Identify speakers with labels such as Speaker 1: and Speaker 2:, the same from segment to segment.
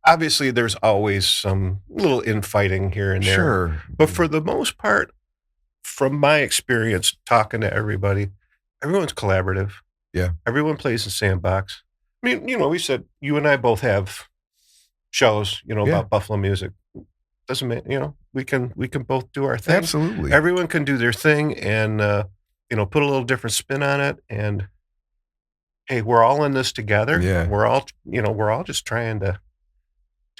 Speaker 1: obviously there's always some little infighting here and there.
Speaker 2: Sure.
Speaker 1: But for the most part, from my experience talking to everybody, everyone's collaborative.
Speaker 2: Yeah.
Speaker 1: Everyone plays the sandbox. I mean, we said you and I both have shows, about Buffalo music. Doesn't mean, we can both do our thing.
Speaker 2: Absolutely.
Speaker 1: Everyone can do their thing and, put a little different spin on it. And hey, we're all in this together.
Speaker 2: Yeah.
Speaker 1: We're all just trying to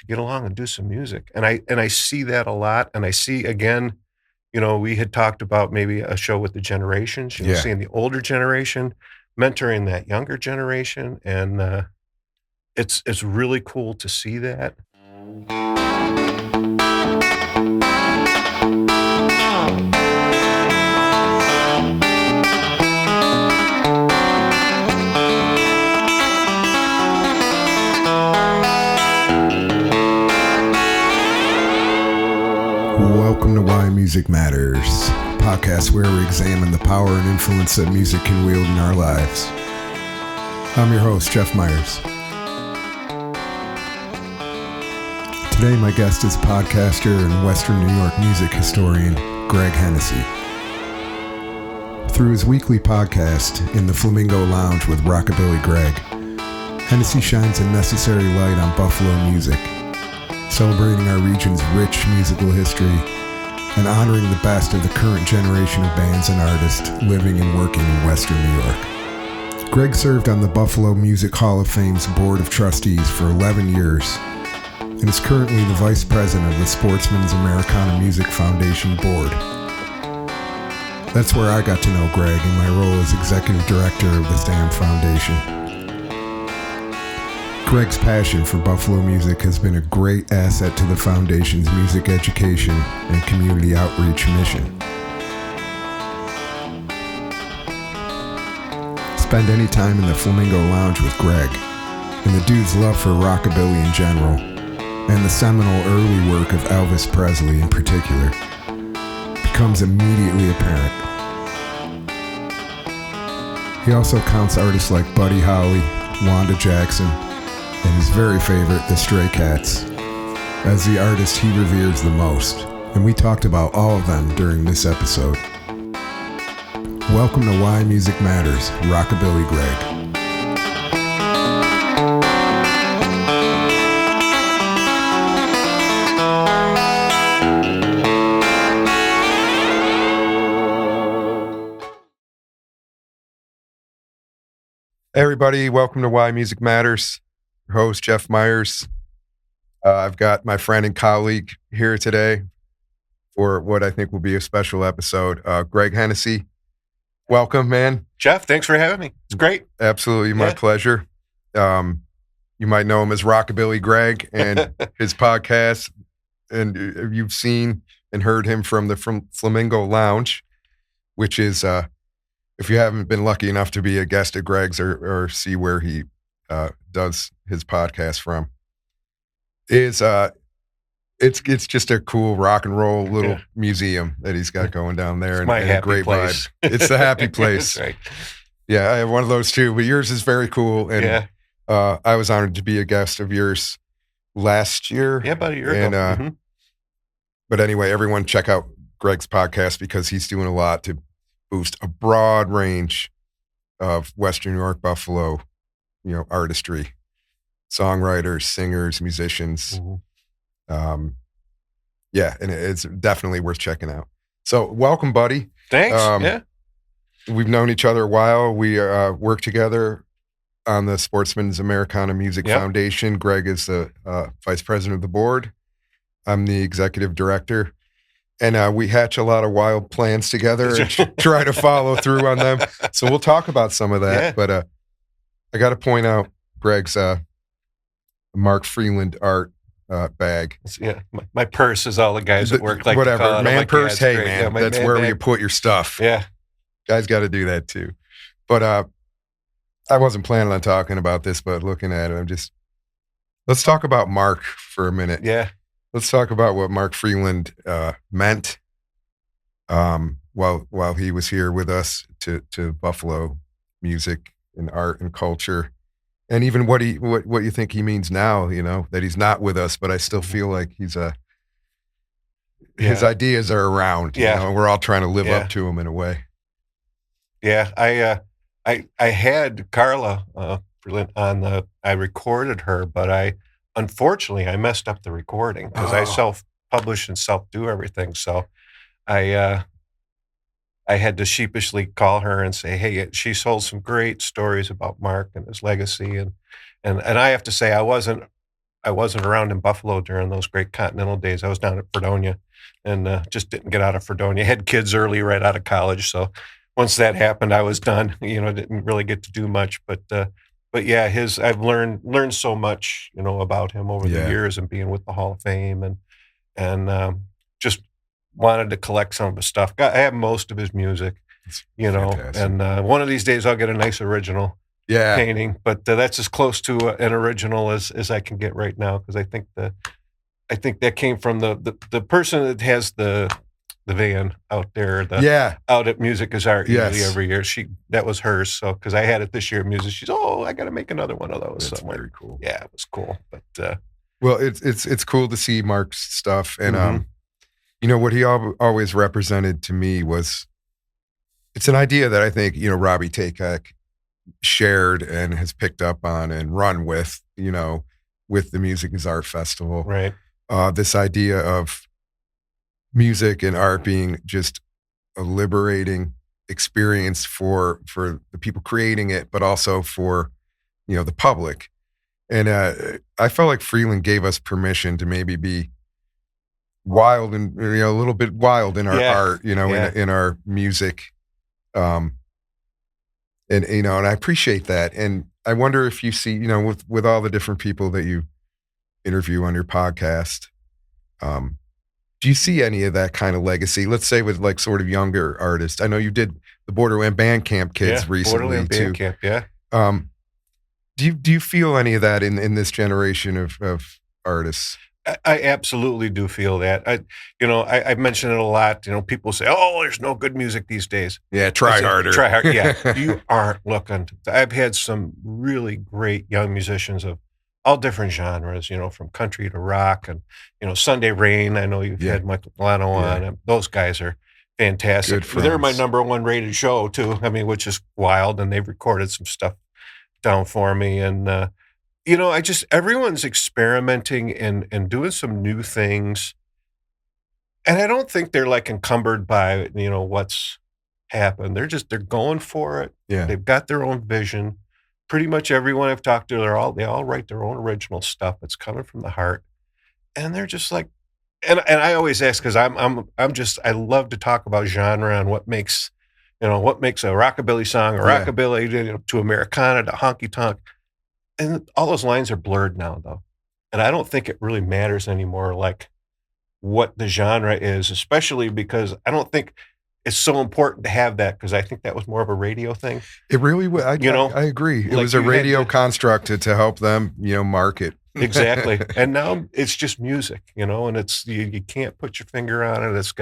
Speaker 1: get along and do some music. And I see that a lot. And I see, again, we had talked about maybe a show with the generations, seeing the older generation, mentoring that younger generation. And it's really cool to see that.
Speaker 2: Welcome to Why Music Matters, a podcast where we examine the power and influence that music can wield in our lives. I'm your host, Jeff Miers. Today, my guest is podcaster and Western New York music historian, Greg Hennessey. Through his weekly podcast, In the Flamingo Lounge with Rockabilly Greg, Hennessey shines a necessary light on Buffalo music, celebrating our region's rich musical history and honoring the best of the current generation of bands and artists living and working in Western New York. Greg served on the Buffalo Music Hall of Fame's Board of Trustees for 11 years and is currently the Vice President of the Sportsmens Americana Music Foundation Board. That's where I got to know Greg in my role as Executive Director of the SAM Foundation. Greg's passion for Buffalo music has been a great asset to the Foundation's music education and community outreach mission. Spend any time in the Flamingo Lounge with Greg, and the dude's love for rockabilly in general, and the seminal early work of Elvis Presley in particular, becomes immediately apparent. He also counts artists like Buddy Holly, Wanda Jackson, and his very favorite, the Stray Cats, as the artist he reveres the most, and we talked about all of them during this episode. Welcome to Why Music Matters, Rockabilly Greg. Hey everybody, welcome to Why Music Matters. Host Jeff Miers. I've got my friend and colleague here today for what I think will be a special episode. Greg Hennessey, welcome, man.
Speaker 1: Jeff, thanks for having me. It's great.
Speaker 2: Absolutely, my pleasure. You might know him as Rockabilly Greg and his podcast, and you've seen and heard him from the Flamingo Lounge, which is, if you haven't been lucky enough to be a guest at Greg's or see where he does his podcast from, is it's just a cool rock and roll little museum that he's got going down there, and a great
Speaker 1: place.
Speaker 2: Vibe. It's the happy place.
Speaker 1: Right.
Speaker 2: Yeah, I have one of those too, but yours is very cool, and I was honored to be a guest of yours last year.
Speaker 1: Yeah, about a year ago.
Speaker 2: But anyway, everyone check out Greg's podcast because he's doing a lot to boost a broad range of Western New York, Buffalo, artistry, songwriters, singers, musicians. And it's definitely worth checking out. So welcome, buddy.
Speaker 1: Thanks.
Speaker 2: We've known each other a while. We work together on the Sportsmens Americana Music Foundation. Greg is the Vice President of the board. I'm the Executive Director. And we hatch a lot of wild plans together and try to follow through on them. So we'll talk about some of that. But I got to point out Greg's Mark Freeland art bag.
Speaker 1: My purse is all the guys at work like
Speaker 2: whatever.
Speaker 1: To call it.
Speaker 2: Man purse, hey
Speaker 1: great.
Speaker 2: man, that's where
Speaker 1: bag.
Speaker 2: you put your stuff.
Speaker 1: Yeah.
Speaker 2: Guys got to do that too. But I wasn't planning on talking about this, but looking at it, let's talk about Mark for a minute.
Speaker 1: Yeah.
Speaker 2: Let's talk about what Mark Freeland meant while he was here with us to Buffalo music and art and culture. And even what you think he means now, that he's not with us, but I still feel like his ideas are around, and we're all trying to live up to him in a way.
Speaker 1: Yeah, I had Carla on I recorded her, but unfortunately I messed up the recording because I self-publish and self-do everything. So I had to sheepishly call her and say, hey, she told some great stories about Mark and his legacy, and I have to say I wasn't around in Buffalo during those great Continental days. I was down at Fredonia, and just didn't get out of Fredonia. Had kids early, right out of college, so once that happened, I was done. Didn't really get to do much, but yeah, I've learned so much, about him over the years, and being with the Hall of Fame, and just wanted to collect some of his stuff. I have most of his music, fantastic. And one of these days I'll get a nice original painting, but that's as close to an original as I can get right now, because I think that came from the person that has the van out there, out at Music is Art usually every year. That was hers. So because I had it this year at Music, she's I got to make another one of those.
Speaker 2: That's very cool.
Speaker 1: Yeah, it was cool. But
Speaker 2: well, it's cool to see Mark's stuff, and what he always represented to me was, it's an idea that I think Robbie Takek shared and has picked up on and run with, with the Music is Art Festival.
Speaker 1: Right.
Speaker 2: This idea of music and art being just a liberating experience for the people creating it, but also for, the public. And I felt like Freeland gave us permission to maybe be wild and, a little bit wild in our art, in our music. And I appreciate that. And I wonder if you see, with all the different people that you interview on your podcast, do you see any of that kind of legacy? Let's say with like sort of younger artists. I know you did the Borderland Bandcamp kids recently
Speaker 1: Borderland
Speaker 2: too.
Speaker 1: Bandcamp, yeah.
Speaker 2: Do you feel any of that in this generation of artists?
Speaker 1: I absolutely do feel that. I mention it a lot. People say, "Oh, there's no good music these days."
Speaker 2: Yeah, try harder.
Speaker 1: Try hard. Yeah, you aren't looking. I've had some really great young musicians of all different genres. From country to rock, and Sunday Rain. I know you've had Michael Milano on. And those guys are fantastic. They're my number one rated show too. Which is wild, and they've recorded some stuff down for me, and. Everyone's experimenting and doing some new things. And I don't think they're like encumbered by, what's happened. They're going for it.
Speaker 2: Yeah.
Speaker 1: They've got their own vision. Pretty much everyone I've talked to, they all write their own original stuff. It's coming from the heart. And they're just like, and I always ask, because I love to talk about genre and what makes a rockabilly song, or rockabilly to Americana to honky tonk. And all those lines are blurred now, though. And I don't think it really matters anymore, like what the genre is, especially because I don't think it's so important to have that, because I think that was more of a radio thing.
Speaker 2: It really was. I agree. It was a radio construct to help them, market.
Speaker 1: Exactly. And now it's just music, and it's you can't put your finger on it. Is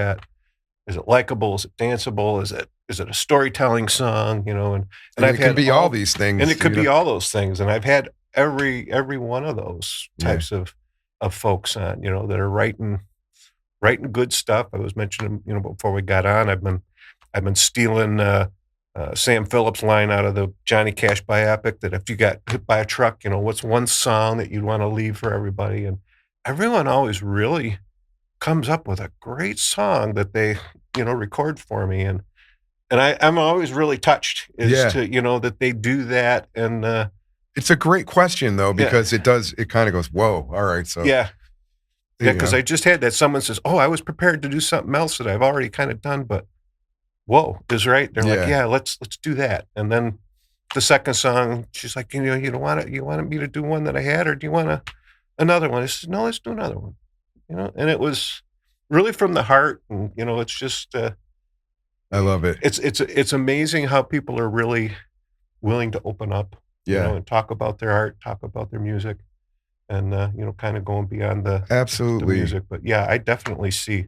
Speaker 1: it likable? Is it danceable? Is it a storytelling song? And
Speaker 2: it can be all these things.
Speaker 1: And it could be all those things. And I've had every one of those types of folks on, that are writing good stuff. I was mentioning, before we got on, I've been stealing Sam Phillips' line out of the Johnny Cash biopic, that if you got hit by a truck, what's one song that you'd want to leave for everybody? And everyone always really comes up with a great song that they, record for me. And I'm always really touched to, that they do that. And
Speaker 2: it's a great question though, because it kind of goes, whoa, all right. So
Speaker 1: because I just had that. Someone says, oh, I was prepared to do something else that I've already kind of done, but whoa is right. They're like, let's do that. And then the second song, she's like, you don't want it. You wanted me to do one that I had, or do you want another one? I said, no, let's do another one. And it was really from the heart. And, it's just,
Speaker 2: I love it.
Speaker 1: It's amazing how people are really willing to open up, and talk about their art, talk about their music, and, kind of going beyond the music. But yeah, I definitely see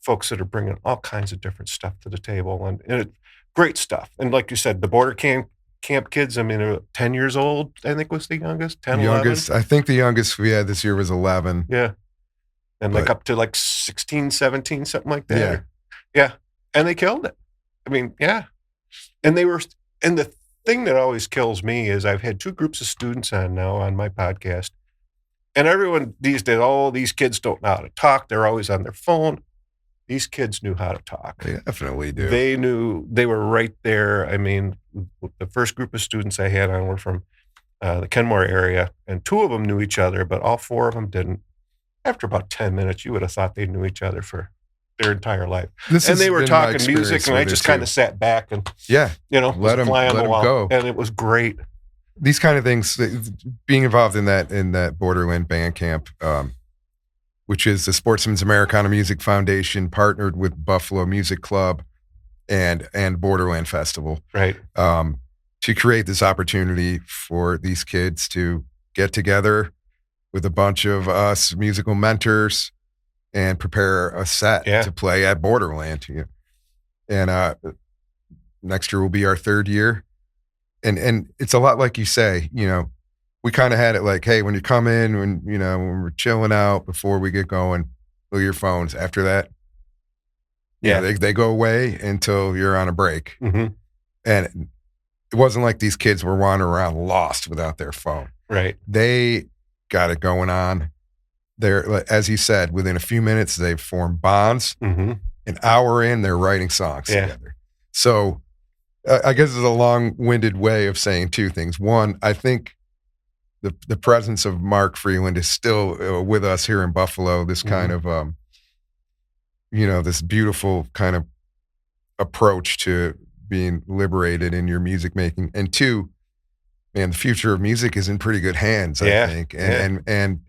Speaker 1: folks that are bringing all kinds of different stuff to the table, and great stuff. And like you said, the Border Camp camp kids. I mean, 10 years old, I think was the youngest, 10,
Speaker 2: youngest,
Speaker 1: 11.
Speaker 2: I think the youngest we had this year was 11.
Speaker 1: Yeah. And like up to like 16, 17, something like that.
Speaker 2: Yeah.
Speaker 1: Yeah. And they killed it. I mean, yeah. And the thing that always kills me is I've had 2 groups of students on now on my podcast. And everyone these days, these kids don't know how to talk. They're always on their phone. These kids knew how to talk.
Speaker 2: They definitely do.
Speaker 1: They knew, they were right there. I mean, the first group of students I had on were from the Kenmore area, and 2 of them knew each other, but all 4 of them didn't. After about 10 minutes, you would have thought they knew each other for their entire life. And they were talking music, and I just kind of sat back and,
Speaker 2: let them go.
Speaker 1: And it was great.
Speaker 2: These kind of things, being involved in that Borderland band camp, which is the Sportsmens Americana Music Foundation, partnered with Buffalo Music Club and Borderland Festival,
Speaker 1: right?
Speaker 2: To create this opportunity for these kids to get together with a bunch of us musical mentors and prepare a set to play at Borderland. And next year will be our 3rd year. And it's a lot like you say, we kind of had it like, hey, when you come in, when we're chilling out before we get going, look at your phones. After that, they go away until you're on a break.
Speaker 1: Mm-hmm.
Speaker 2: And it wasn't like these kids were wandering around lost without their phone.
Speaker 1: Right.
Speaker 2: They got it going on. They're, as you said, within a few minutes, they've formed bonds.
Speaker 1: Mm-hmm.
Speaker 2: An hour in, they're writing songs together. So I guess it's a long-winded way of saying 2 things. One, I think the presence of Mark Freeland is still with us here in Buffalo, this kind of, this beautiful kind of approach to being liberated in your music making. And 2, man, the future of music is in pretty good hands, I think. And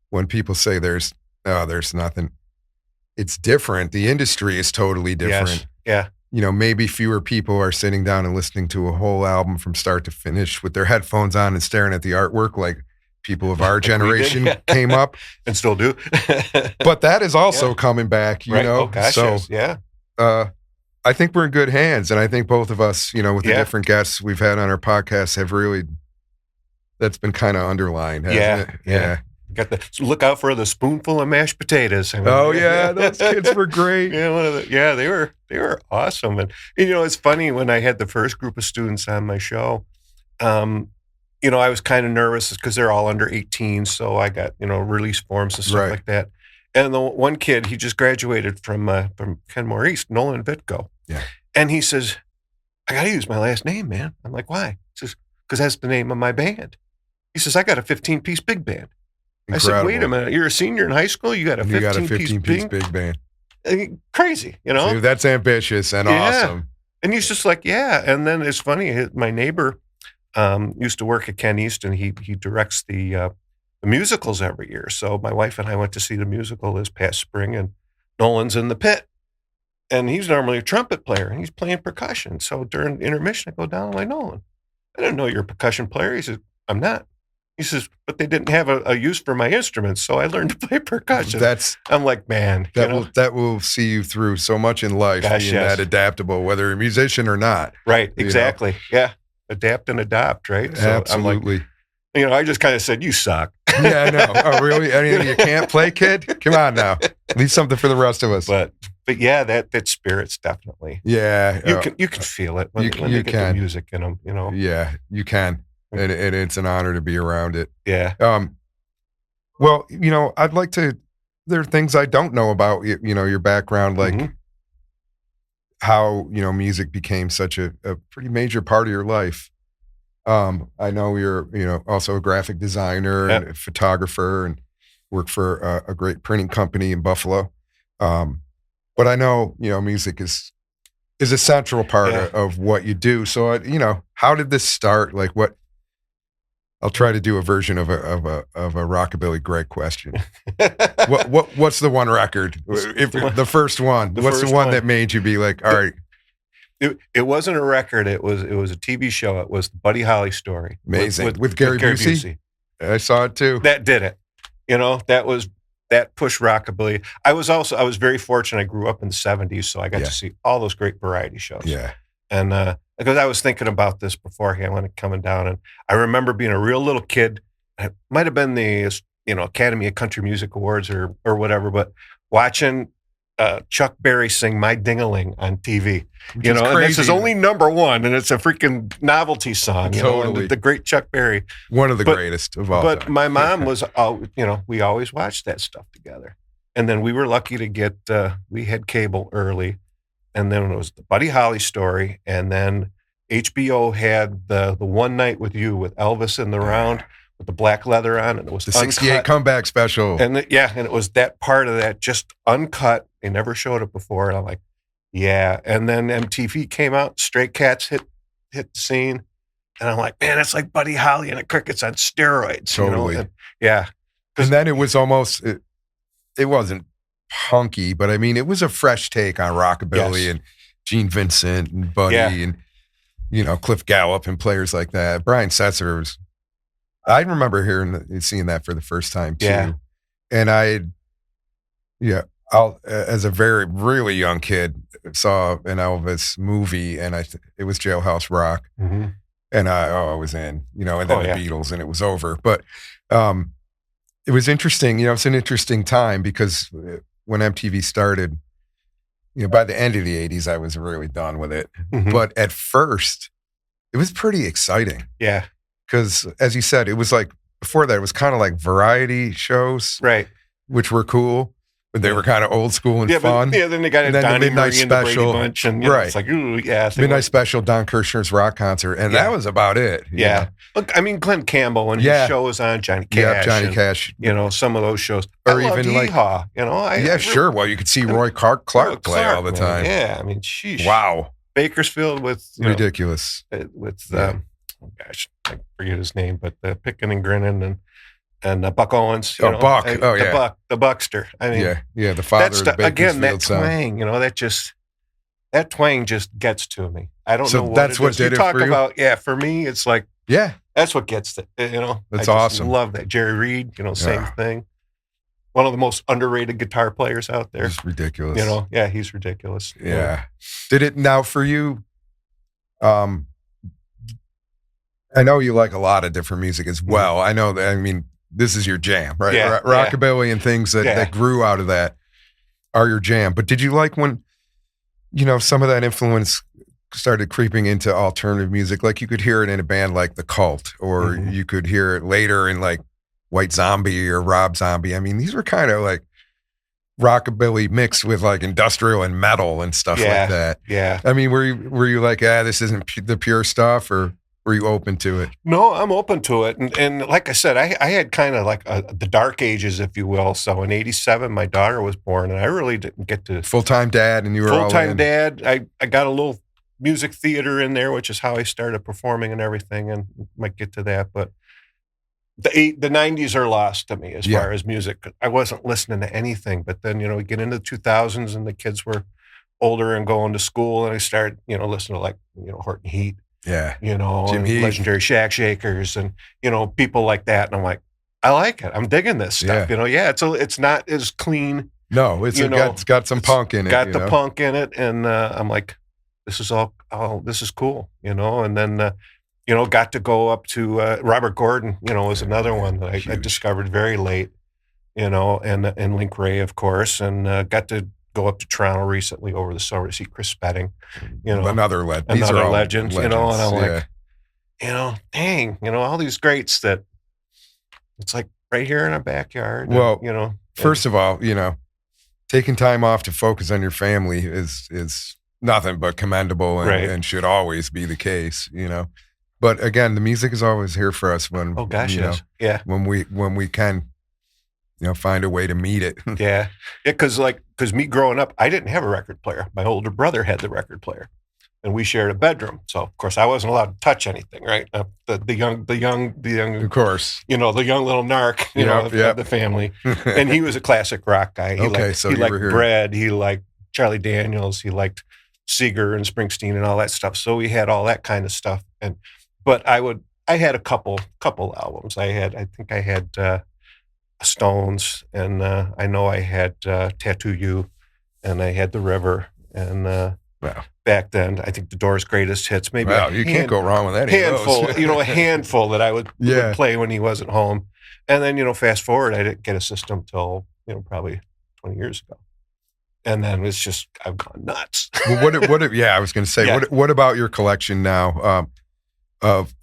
Speaker 2: when people say there's nothing, it's different. The industry is totally different.
Speaker 1: Yes. Yeah.
Speaker 2: Maybe fewer people are sitting down and listening to a whole album from start to finish with their headphones on and staring at the artwork like people of our generation came up.
Speaker 1: And still do.
Speaker 2: But that is also coming back,
Speaker 1: right.
Speaker 2: know?
Speaker 1: Oh, gosh,
Speaker 2: so,
Speaker 1: yes.
Speaker 2: I think we're in good hands. And I think both of us, with the different guests we've had on our podcast have really, that's been kind of underlined, hasn't it? Yeah.
Speaker 1: Got look out for the spoonful of mashed potatoes. I
Speaker 2: mean, those kids were great.
Speaker 1: They were awesome. And it's funny, when I had the first group of students on my show, I was kind of nervous because they're all under 18, so I got release forms and stuff like that. And the one kid, he just graduated from Kenmore East, Nolan Vitko.
Speaker 2: Yeah,
Speaker 1: and he says, "I got to use my last name, man." I'm like, "Why?" He says, "Because that's the name of my band." He says, "I got a 15-piece big band."
Speaker 2: Incredible.
Speaker 1: I said, "Wait a minute, you're a senior in high school? You got a 15-piece
Speaker 2: big band?
Speaker 1: Crazy,
Speaker 2: So that's ambitious and awesome."
Speaker 1: And he's just like, "Yeah." And then it's funny, my neighbor used to work at Ken East, and he directs the musicals every year. So my wife and I went to see the musical this past spring, and Nolan's in the pit. And he's normally a trumpet player, and he's playing percussion. So during intermission, I go down, I'm like, "Nolan, I didn't know you're a percussion player." He says, "I'm not." He says, "But they didn't have a use for my instruments, so I learned to play percussion." I'm like, man.
Speaker 2: That will see you through so much in life, being that adaptable, whether you're a musician or not.
Speaker 1: Right, exactly. Yeah, adapt and adopt, right? So
Speaker 2: absolutely.
Speaker 1: I'm like, I just kind of said, "You suck."
Speaker 2: Yeah, I know. Oh, really? Anything you can't play, kid? Come on now. Leave something for the rest of us.
Speaker 1: But yeah, that spirit's definitely.
Speaker 2: Yeah.
Speaker 1: You can feel it when
Speaker 2: you
Speaker 1: they get the music in them,
Speaker 2: Yeah, you can. And it's an honor to be around it.
Speaker 1: Yeah.
Speaker 2: Well, I'd like to, there are things I don't know about, your background, like how, music became such a pretty major part of your life. I know you're, also a graphic designer and a photographer and work for a great printing company in Buffalo. But I know, music is a central part of what you do. So, how did this start? Like I'll try to do a version of a Rockabilly Greg question. What's the one record? The first one. What's the one that made you be like, all right?
Speaker 1: It wasn't a record. It was a TV show. It was the Buddy Holly story.
Speaker 2: Amazing. With Gary Busey. I saw it too.
Speaker 1: That did it. That pushed rockabilly. I was very fortunate. I grew up in the 70s, so I got to see all those great variety shows.
Speaker 2: Yeah.
Speaker 1: And because I was thinking about this beforehand when it coming down, and I remember being a real little kid. It might have been the Academy of Country Music Awards or whatever, but watching Chuck Berry sing "My Ding-a-Ling" on TV.
Speaker 2: Which is crazy.
Speaker 1: And this is only number one, and it's a freaking novelty song.
Speaker 2: Totally.
Speaker 1: And the great Chuck Berry,
Speaker 2: one of the greatest of all.
Speaker 1: But
Speaker 2: time.
Speaker 1: my mom was, we always watched that stuff together, and then we were lucky to get we had cable early, and then it was the Buddy Holly story, and then HBO had the One Night with You with Elvis in the round with the black leather on, and it was
Speaker 2: the '68 comeback special,
Speaker 1: and and it was that part of that just uncut. They never showed it before, and I'm like, yeah. And then MTV came out, Stray Cats hit the scene, and I'm like, man, it's like Buddy Holly and the Crickets on steroids.
Speaker 2: Totally,
Speaker 1: And
Speaker 2: then it was almost it wasn't punky, but I mean, it was a fresh take on rockabilly and Gene Vincent and Buddy and Cliff Gallup and players like that. Brian Setzer was. I remember seeing that for the first time too, and as a very really young kid saw an Elvis movie, and it was Jailhouse Rock, and I was in, and then the Beatles, and it was over. But it was interesting, it's an interesting time because when MTV started, by the end of the '80s, I was really done with it. But at first, it was pretty exciting.
Speaker 1: Yeah.
Speaker 2: Because, as you said, it was like, before that, it was kind of like variety shows.
Speaker 1: Right.
Speaker 2: Which were cool, but they were kind of old school and fun.
Speaker 1: Then they got a Donnie Murray and the Brady Bunch. And, it's like, ooh, yeah.
Speaker 2: Midnight Special, Don Kirshner's rock concert. And that was about it.
Speaker 1: Yeah. Look, I mean, Glenn Campbell, when his show was on, Johnny Cash.
Speaker 2: Yeah, Johnny Cash.
Speaker 1: Some of those shows.
Speaker 2: Or even
Speaker 1: Yeehaw,
Speaker 2: sure. Well, you could see Roy Clark play all the time.
Speaker 1: Yeah, I mean, sheesh.
Speaker 2: Wow.
Speaker 1: Bakersfield with...
Speaker 2: ridiculous.
Speaker 1: Oh gosh, I forget his name, but Pickin' and Grinnin' and Buck Owens.
Speaker 2: Buck.
Speaker 1: The Buckster. I mean,
Speaker 2: the father of the
Speaker 1: again, that
Speaker 2: Bakersfield
Speaker 1: twang. That twang just gets to me. I don't know what
Speaker 2: that's
Speaker 1: it
Speaker 2: what
Speaker 1: is.
Speaker 2: did
Speaker 1: You
Speaker 2: it
Speaker 1: talk
Speaker 2: for you?
Speaker 1: about, for me, it's like, that's what gets it.
Speaker 2: That's
Speaker 1: I
Speaker 2: awesome.
Speaker 1: Love that. Jerry Reed, same thing. One of the most underrated guitar players out there.
Speaker 2: It's ridiculous.
Speaker 1: He's ridiculous.
Speaker 2: Yeah. Did it now for you? I know you like a lot of different music as well. I know that, I mean, this is your jam, right? Rockabilly and things that grew out of that are your jam. But did you like when, some of that influence started creeping into alternative music? Like you could hear it in a band like The Cult, or you could hear it later in like White Zombie or Rob Zombie. I mean, these were kind of like rockabilly mixed with like industrial and metal and stuff like that.
Speaker 1: Yeah.
Speaker 2: I mean, were you like, this isn't the pure stuff, or were you open to it?
Speaker 1: No, I'm open to it. And like I said, I had kind of like the dark ages, if you will. So in '87, my daughter was born, and I really didn't get to...
Speaker 2: Full-time dad, and you were
Speaker 1: full-time dad. I got a little music theater in there, which is how I started performing and everything, and might get to that. But the 90s are lost to me as far as music. I wasn't listening to anything. But then, we get into the 2000s, and the kids were older and going to school, and I started, listening to like, Horton Heat.
Speaker 2: Yeah.
Speaker 1: And Legendary Shack Shakers and, people like that. And I'm like, I like it. I'm digging this stuff. It's not as clean.
Speaker 2: No, it's got some punk in it.
Speaker 1: Got the punk in it. And I'm like, this is this is cool, And then, got to go up to Robert Gordon, was another one that I discovered very late, and Link Ray, of course, and got to go up to Toronto recently over the summer to see Chris Spedding,
Speaker 2: another legend.
Speaker 1: These are all legends, and I'm like, dang, all these greats that it's like right here in our backyard.
Speaker 2: Well, first of all, taking time off to focus on your family is nothing but commendable and should always be the case, But again, the music is always here for us when when we can. Find a way to meet it.
Speaker 1: Yeah. Because me growing up, I didn't have a record player. My older brother had the record player, and we shared a bedroom. So of course I wasn't allowed to touch anything, right? The young,
Speaker 2: of course,
Speaker 1: the young little narc, of the family. And he was a classic rock guy. He liked Bread. He liked Charlie Daniels. He liked Seeger and Springsteen and all that stuff. So we had all that kind of stuff. But I had a couple albums. I think I had Stones, and I know I had Tattoo You, and I had The River, and
Speaker 2: Wow.
Speaker 1: back then. I think the Doors' greatest hits, maybe
Speaker 2: Wow, you can't go wrong with any of those.
Speaker 1: a handful that I would play when he wasn't home. And then, fast forward, I didn't get a system till, probably 20 years ago. And then it's just, I've gone nuts.
Speaker 2: Well, I was going to say, what about your collection now of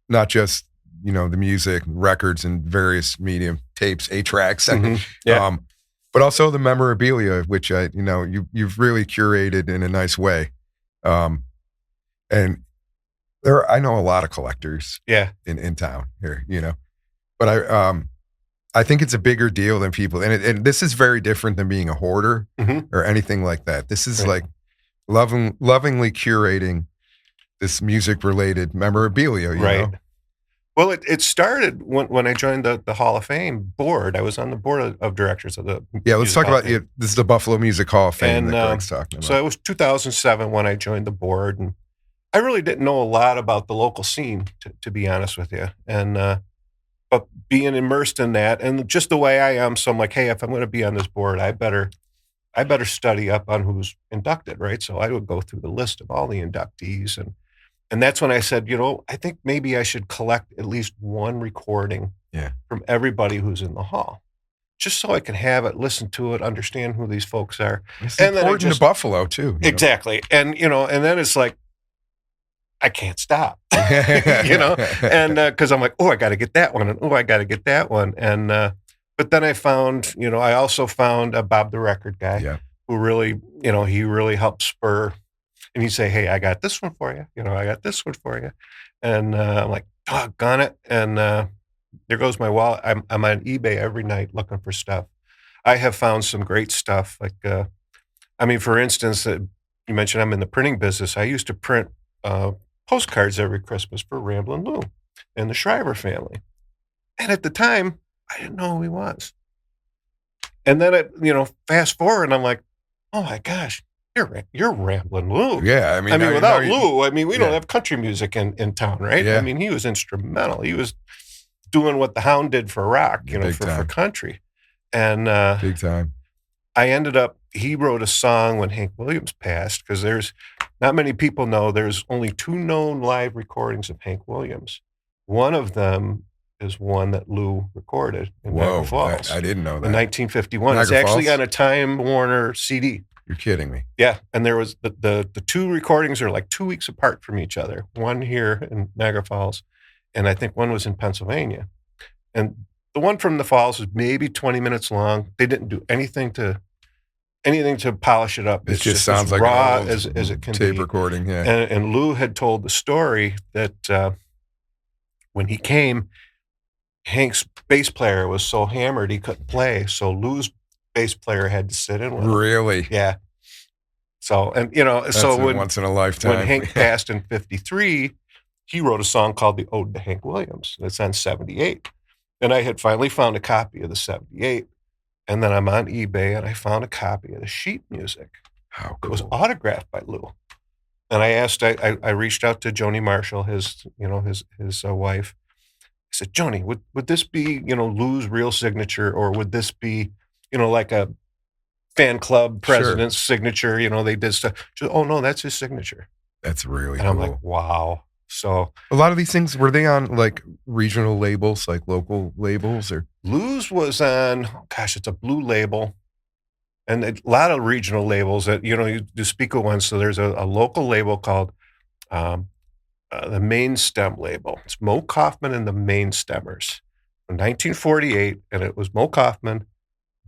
Speaker 2: not just, the music, records, and various medium, tapes, 8-tracks, but also the memorabilia, which you've really curated in a nice way. And I know a lot of collectors in town here, but I think it's a bigger deal than people. And this is very different than being a hoarder or anything like that. This is like lovingly curating this music related memorabilia, you know?
Speaker 1: Well, it started when I joined the Hall of Fame board. I was on the board of directors of the
Speaker 2: let's talk about it. This is the Buffalo Music Hall of Fame that Greg's talking about.
Speaker 1: So it was 2007 when I joined the board, and I really didn't know a lot about the local scene, to be honest with you. And but being immersed in that, and just the way I am, so I'm like, hey, if I'm going to be on this board, I better study up on who's inducted, right? So I would go through the list of all the inductees, and that's when I said, I think maybe I should collect at least one recording from everybody who's in the hall, just so I can have it, listen to it, understand who these folks are.
Speaker 2: It's important to Buffalo too.
Speaker 1: Exactly. And, and then it's like, I can't stop, and because I'm like, oh, I got to get that one. And, oh, I got to get that one. And, but then I found, I also found Bob the Record Guy who really, he really helped spur. And he'd say, hey, I got this one for you. I got this one for you. And I'm like, doggone it. And there goes my wallet. I'm on eBay every night looking for stuff. I have found some great stuff. Like, for instance, you mentioned I'm in the printing business. I used to print postcards every Christmas for Ramblin' Lou and the Shriver family. And at the time, I didn't know who he was. And then, fast forward, and I'm like, oh my gosh. You're Ramblin' Lou.
Speaker 2: Yeah,
Speaker 1: without Lou, we don't have country music in town, right? Yeah. He was instrumental. He was doing what the Hound did for rock, for country. And
Speaker 2: big time.
Speaker 1: He wrote a song when Hank Williams passed, because there's not many people know there's only 2 known live recordings of Hank Williams. One of them is one that Lou recorded in Niagara Falls.
Speaker 2: I didn't know that.
Speaker 1: In 1951. It's actually on a Time Warner CD.
Speaker 2: You're kidding me.
Speaker 1: Yeah, and there was the 2 recordings are like 2 weeks apart from each other. One here in Niagara Falls, and I think one was in Pennsylvania. And the one from the Falls was maybe 20 minutes long. They didn't do anything to polish it up.
Speaker 2: It just sounds like
Speaker 1: raw as it can
Speaker 2: tape
Speaker 1: be.
Speaker 2: Recording. Yeah.
Speaker 1: And Lou had told the story that when he came, Hank's bass player was so hammered he couldn't play. So Lou's bass player had to sit in with him.
Speaker 2: Really?
Speaker 1: Yeah. So, and
Speaker 2: that's once in a lifetime.
Speaker 1: When Hank passed in 1953, he wrote a song called The Ode to Hank Williams. It's on 78. And I had finally found a copy of the 78. And then I'm on eBay and I found a copy of the sheet music.
Speaker 2: How cool.
Speaker 1: It was autographed by Lou. And I reached out to Joni Marshall, his wife. I said, Joni, would this be, Lou's real signature, or would this be, like a fan club president's signature, they did stuff. She said, oh no, that's his signature.
Speaker 2: That's really
Speaker 1: cool. I'm like, wow. So
Speaker 2: a lot of these things, were they on like regional labels, like local labels, or?
Speaker 1: Lou's was on, it's a blue label, and a lot of regional labels that, you do speak of one. So there's a local label called the Main Stem label. It's Mo Kaufman and the Main Stemmers from 1948. And it was Mo Kaufman,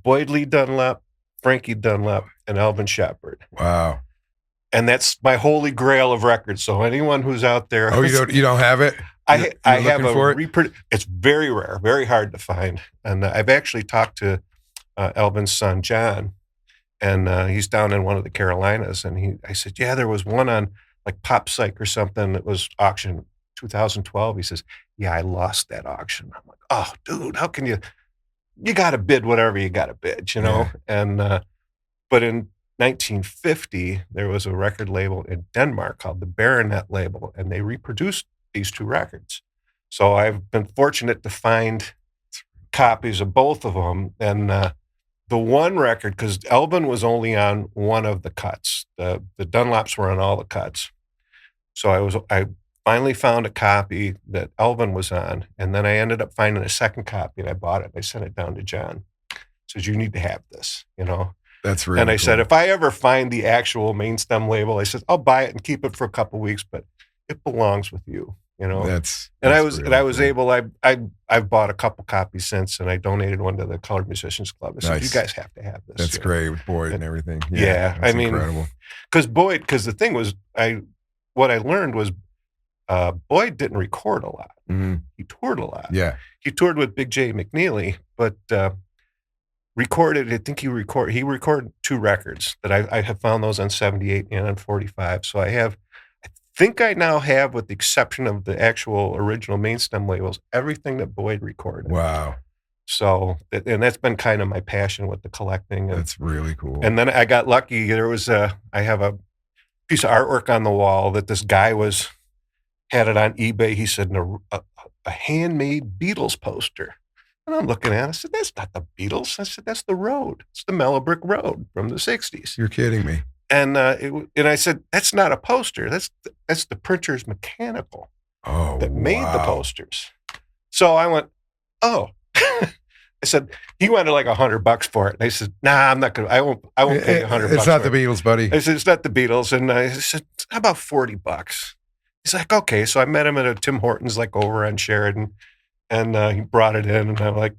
Speaker 1: Boyd Lee Dunlap, Frankie Dunlap, and Alvin Shepard.
Speaker 2: Wow.
Speaker 1: And that's my holy grail of records. So anyone who's out there.
Speaker 2: Oh, you don't have it?
Speaker 1: I have it's very rare, very hard to find. And I've actually talked to Alvin's son, John, and he's down in one of the Carolinas. And I said, yeah, there was one on like Pop Psych or something that was auctioned 2012. He says, yeah, I lost that auction. I'm like, oh, dude, how can you got to bid whatever you got to bid, Yeah. And, but in 1950, there was a record label in Denmark called the Baronet label, and they reproduced these 2 records. So I've been fortunate to find copies of both of them. And the one record, because Elvin was only on one of the cuts. The Dunlops were on all the cuts. So I finally found a copy that Elvin was on, and then I ended up finding a second copy, and I bought it. I sent it down to John. Says, you need to have this, you know.
Speaker 2: That's really
Speaker 1: And I
Speaker 2: cool.
Speaker 1: said, if I ever find the actual main stem label, I said, I'll buy it and keep it for a couple of weeks, but it belongs with you, you know. I was
Speaker 2: cool.
Speaker 1: able. I've bought a couple copies since, and I donated one to the Colored Musicians Club. I said, you guys have to have this.
Speaker 2: That's great with Boyd and everything.
Speaker 1: Yeah, I mean,
Speaker 2: incredible.
Speaker 1: Because the thing was, what I learned was Boyd didn't record a lot.
Speaker 2: Mm-hmm.
Speaker 1: He toured a lot.
Speaker 2: Yeah,
Speaker 1: he toured with Big J McNeely, but recorded. I think he recorded 2 records that I have found those on 78 and on 45. So I think I now have, with the exception of the actual original main stem labels, everything that Boyd recorded.
Speaker 2: Wow.
Speaker 1: So, and that's been kind of my passion with the collecting.
Speaker 2: That's really cool.
Speaker 1: And then I got lucky. I have a piece of artwork on the wall that this guy had it on eBay. He said, a handmade Beatles poster. And I'm looking at it. I said, that's not the Beatles. I said, that's the road. It's the Mellow Brick Road from the 60s.
Speaker 2: You're kidding me.
Speaker 1: And I said, that's not a poster. That's the printer's mechanical that made the posters. So I went, oh. I said, he wanted like $100 for it. And I said, nah, I'm not going to, I won't pay $100.
Speaker 2: It's not the Beatles, buddy.
Speaker 1: I said, it's not the Beatles. And I said, how about $40? He's like, okay. So I met him at a Tim Hortons, like over on Sheridan. And he brought it in, and I'm like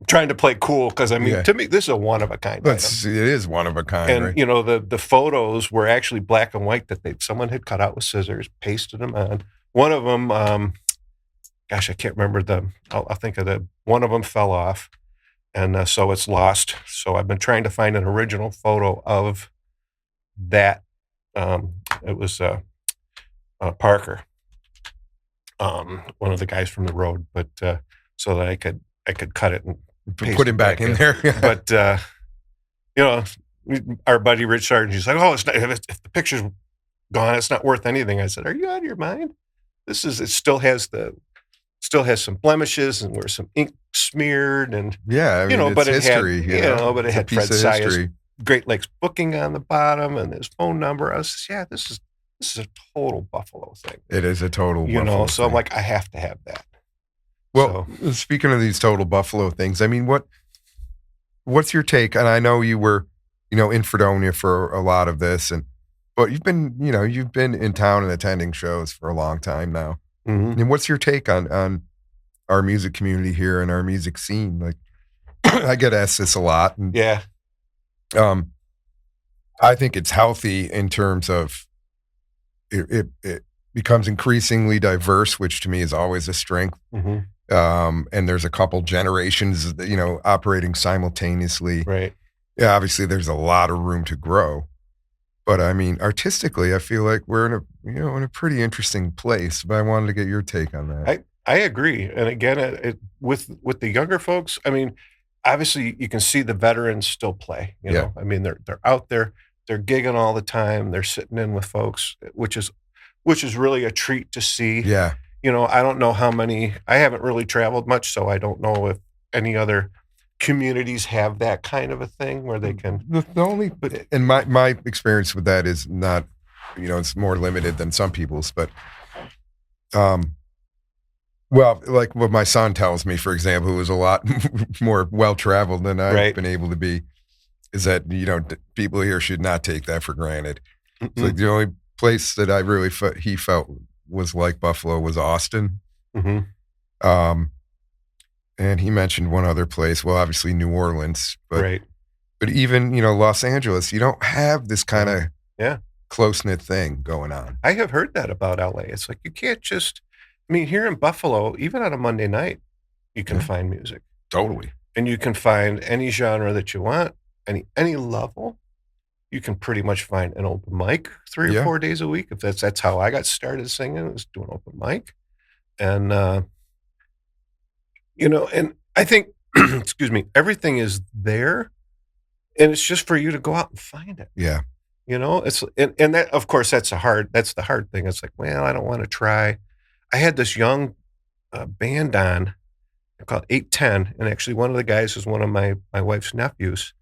Speaker 1: trying to play cool because, I mean, to me, this is a one-of-a-kind item.
Speaker 2: It is one-of-a-kind,
Speaker 1: and,
Speaker 2: right?
Speaker 1: you know, the photos were actually black and white that someone had cut out with scissors, pasted them on. One of them, gosh, I can't remember I'll think of one of them fell off, and so it's lost. So I've been trying to find an original photo of that. It was Parker. One of the guys from the road, but so that I could cut it and
Speaker 2: put him back in there.
Speaker 1: But you know, our buddy Rich Sargent, he's like, "Oh, it's not, if the picture's gone, it's not worth anything." I said, "Are you out of your mind? It still has some blemishes and where some ink smeared and
Speaker 2: I mean,
Speaker 1: but it
Speaker 2: history,
Speaker 1: had but it had Fred Sias Great Lakes booking on the bottom and his phone number." I was just, this is a total Buffalo thing.
Speaker 2: It is a total Buffalo
Speaker 1: so
Speaker 2: thing.
Speaker 1: I'm like, I have to have that.
Speaker 2: Well, speaking of these total Buffalo things, I mean, what's your take? And I know you were, in Fredonia for a lot of this, but you've been in town and attending shows for a long time now.
Speaker 1: Mm-hmm.
Speaker 2: And what's your take on our music community here and our music scene? Like, I get asked this a lot. And, I think it's healthy in terms of it becomes increasingly diverse, which to me is always a strength.
Speaker 1: Mm-hmm.
Speaker 2: And there's a couple generations, operating simultaneously.
Speaker 1: Right.
Speaker 2: Yeah, obviously there's a lot of room to grow, but I mean, artistically, I feel like we're in a pretty interesting place. But I wanted to get your take on that.
Speaker 1: I agree. And again, with the younger folks, I mean, obviously you can see the veterans still play. You know, I mean, they're out there, they're gigging all the time, they're sitting in with folks, which is really a treat to see.
Speaker 2: Yeah.
Speaker 1: I don't know how many. I haven't really traveled much, so I don't know if any other communities have that kind of a thing where they can.
Speaker 2: And my experience with that is not, it's more limited than some people's, but, well, like what my son tells me, for example, who is a lot more well-traveled than I've been able to be, is that, people here should not take that for granted. Mm-mm. It's like the only place that I really he felt was like Buffalo was Austin.
Speaker 1: Mm-hmm.
Speaker 2: And he mentioned one other place. Well, obviously New Orleans, but even, Los Angeles, you don't have this kind of close-knit thing going on.
Speaker 1: I have heard that about LA. It's like, you can't just, here in Buffalo, even on a Monday night, you can find music.
Speaker 2: Totally.
Speaker 1: And you can find any genre that you want, any level. You can pretty much find an open mic 3 or 4 days a week. If that's how I got started singing, was doing open mic. And, and I think, excuse me, everything is there and it's just for you to go out and find it.
Speaker 2: Yeah.
Speaker 1: It's, and that, of course, that's the hard thing. It's like, well, I don't want to try. I had this young band on, They're called 810, and actually one of the guys is one of my wife's nephews,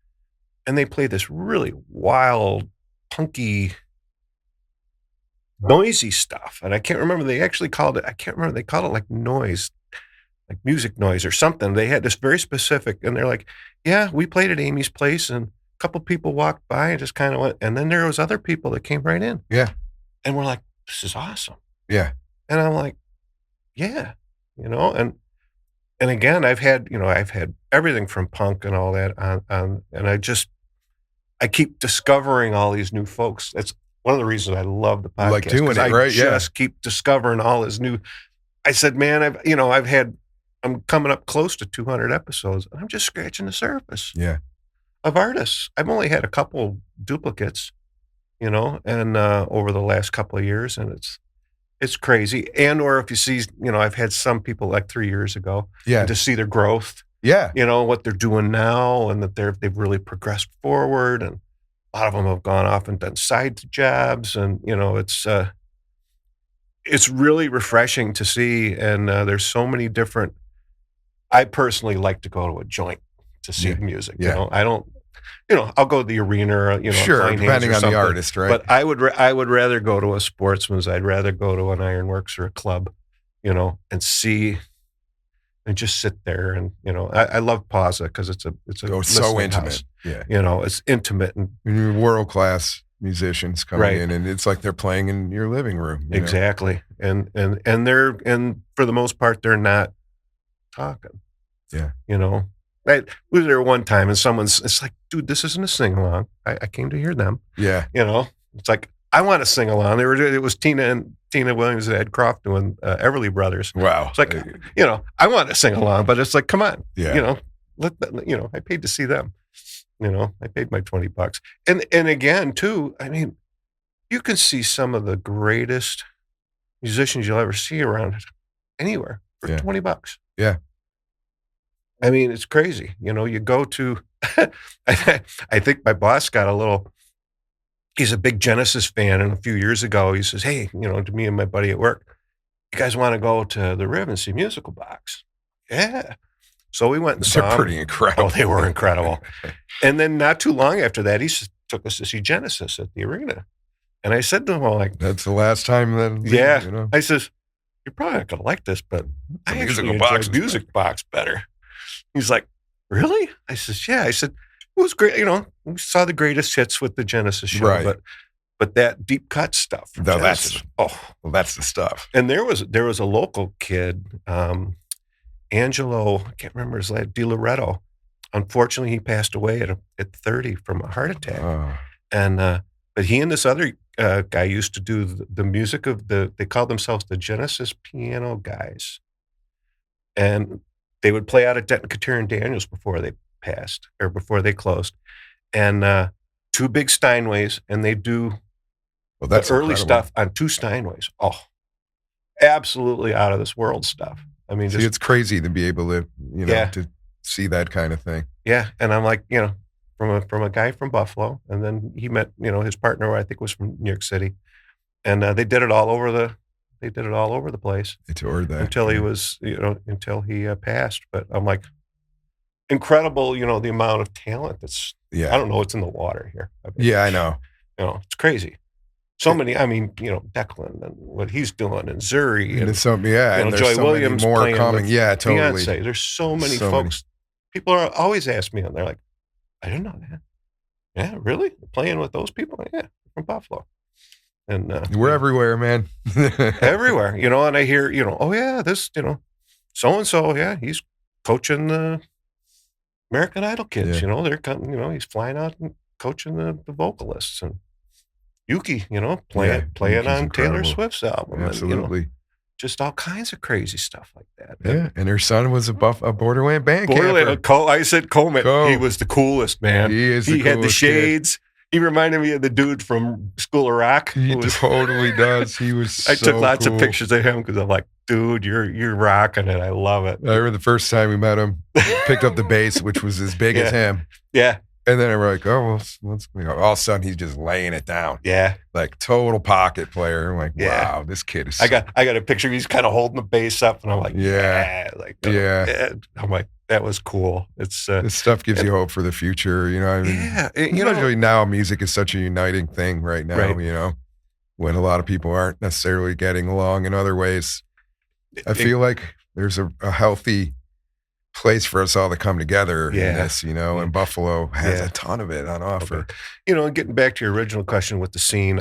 Speaker 1: and they play this really wild, punky, noisy stuff. And I can't remember, they actually called it, they called it like noise, like music noise or something. They had this very specific, and they're like, yeah, we played at Amy's place, and a couple people walked by and just kind of went, and then there was other people that came right in.
Speaker 2: Yeah.
Speaker 1: And we're like, this is awesome.
Speaker 2: Yeah.
Speaker 1: And I'm like, yeah, and again, I've had everything from punk and all that on, and I keep discovering all these new folks. That's one of the reasons I love the podcast.
Speaker 2: Like doing it, right?
Speaker 1: I just keep discovering all this new. I said, man, I'm coming up close to 200 episodes, and I'm just scratching the surface.
Speaker 2: Yeah.
Speaker 1: Of artists. I've only had a couple duplicates, and over the last couple of years, and it's crazy. And or if you see, I've had some people like 3 years ago,
Speaker 2: yeah,
Speaker 1: to see their growth.
Speaker 2: Yeah.
Speaker 1: What they're doing now, and that they've really progressed forward, and a lot of them have gone off and done side jobs, and it's really refreshing to see. And there's so many different. I personally like to go to a joint to see music.
Speaker 2: Yeah.
Speaker 1: I don't. I'll go to the arena, or,
Speaker 2: sure, depending on the artist, right?
Speaker 1: But I would rather go to a Sportsman's. I'd rather go to an Ironworks or a club, and see, and just sit there. And I love Pausa because it's
Speaker 2: so intimate.
Speaker 1: House.
Speaker 2: Yeah,
Speaker 1: it's intimate, and
Speaker 2: world class musicians coming in, and it's like they're playing in your living room.
Speaker 1: Exactly, and for the most part, they're not talking.
Speaker 2: Yeah,
Speaker 1: I was there one time, and it's like, dude, this isn't a sing along. I came to hear them.
Speaker 2: Yeah,
Speaker 1: it's like, I want to sing along. It was Tina Williams and Ed Croft doing Everly Brothers.
Speaker 2: Wow,
Speaker 1: it's like, I want to sing along, but it's like, come on,
Speaker 2: yeah,
Speaker 1: I paid to see them. I paid my $20, and again too. I mean, you can see some of the greatest musicians you'll ever see around anywhere for $20.
Speaker 2: Yeah.
Speaker 1: I mean, it's crazy. You go to, I think my boss got he's a big Genesis fan. And a few years ago, he says, hey, to me and my buddy at work, you guys want to go to the Riv and see Musical Box? Yeah. So we went and saw them.
Speaker 2: They're pretty incredible.
Speaker 1: Oh, they were incredible. And then not too long after that, he took us to see Genesis at the arena. And I said to him, that's
Speaker 2: the last time that.
Speaker 1: Yeah. I says, you're probably not going to like this, but I actually enjoy Music Box better. He's like, really? I says, yeah. I said, it was great. We saw the greatest hits with the Genesis show,
Speaker 2: right.
Speaker 1: but that deep cut stuff.
Speaker 2: No, that's the stuff.
Speaker 1: And there was a local kid, Angelo, I can't remember his name, DiLoretto. Unfortunately, he passed away at 30 from a heart attack.
Speaker 2: Oh.
Speaker 1: And but he and this other guy used to do the music of they called themselves the Genesis Piano Guys, and they would play out at Denton Couture and Daniels before they passed, or before they closed. And 2 big Steinways, and they do
Speaker 2: that's
Speaker 1: the early
Speaker 2: incredible
Speaker 1: stuff on 2 Steinways. Oh, absolutely out of this world stuff. I mean,
Speaker 2: it's crazy to be able to, to see that kind of thing.
Speaker 1: Yeah. And I'm like, from a guy from Buffalo, and then he met, his partner, I think was from New York City. And they did it all over the place.
Speaker 2: They toured that
Speaker 1: until he was, until he passed. But I'm like, incredible, the amount of talent that's.
Speaker 2: Yeah.
Speaker 1: I don't know what's in the water here.
Speaker 2: Yeah, I know.
Speaker 1: It's crazy. So many. I mean, Declan and what he's doing, and Zuri,
Speaker 2: and and
Speaker 1: Joy
Speaker 2: so
Speaker 1: Williams
Speaker 2: more coming. Yeah, totally.
Speaker 1: Beyonce. There's so many folks. People are always ask me, and they're like, I didn't know that. Yeah, really? Playing with those people? Yeah, from Buffalo. And
Speaker 2: we're everywhere, man.
Speaker 1: Everywhere, and I hear, oh yeah, this, so-and-so, yeah, he's coaching the American Idol kids, they're coming, he's flying out and coaching the vocalists, and Yuki, playing on Taylor Swift's album.
Speaker 2: Absolutely.
Speaker 1: And, just all kinds of crazy stuff like that.
Speaker 2: Yeah, and her son was a Borderland band camper.
Speaker 1: I said Comet. He was the coolest, man. He had the shades. Kid. He reminded me of the dude from School of Rock.
Speaker 2: He totally does. He was
Speaker 1: I took lots of pictures of him because I'm like, dude, you're rocking it. I love it.
Speaker 2: I remember the first time we met him, picked up the bass, which was as big as him.
Speaker 1: Yeah.
Speaker 3: And then we're like, oh, well, what's going on? All of a sudden, he's just laying it down.
Speaker 1: Yeah.
Speaker 3: Like total pocket player. I'm like, wow, this kid is.
Speaker 1: I got a picture. He's kind of holding the bass up, and I'm like,
Speaker 3: yeah.
Speaker 1: I'm like, that was cool. It's
Speaker 3: this stuff gives you hope for the future. You know, I mean, especially now, music is such a uniting thing right now.
Speaker 1: Right.
Speaker 3: You know, when a lot of people aren't necessarily getting along in other ways. I feel like there's a healthy place for us all to come together in this, you know, and Buffalo has a ton of it on offer.
Speaker 1: Okay. You know, and getting back to your original question with the scene,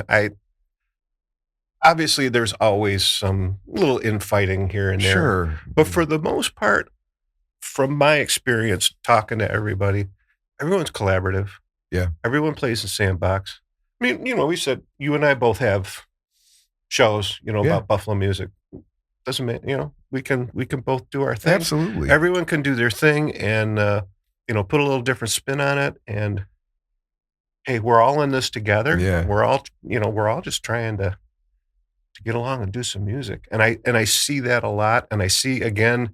Speaker 1: obviously there's always some little infighting here and there.
Speaker 3: Sure.
Speaker 1: But for the most part, from my experience talking to everybody, everyone's collaborative.
Speaker 3: Yeah.
Speaker 1: Everyone plays in sandbox. I mean, you know, we said you and I both have shows, you know, about Buffalo music. Doesn't mean, you know, we can both do our thing.
Speaker 3: Absolutely.
Speaker 1: Everyone can do their thing and, you know, put a little different spin on it. And hey, we're all in this together.
Speaker 3: Yeah.
Speaker 1: We're all just trying to get along and do some music. And I see that a lot. And I see, again,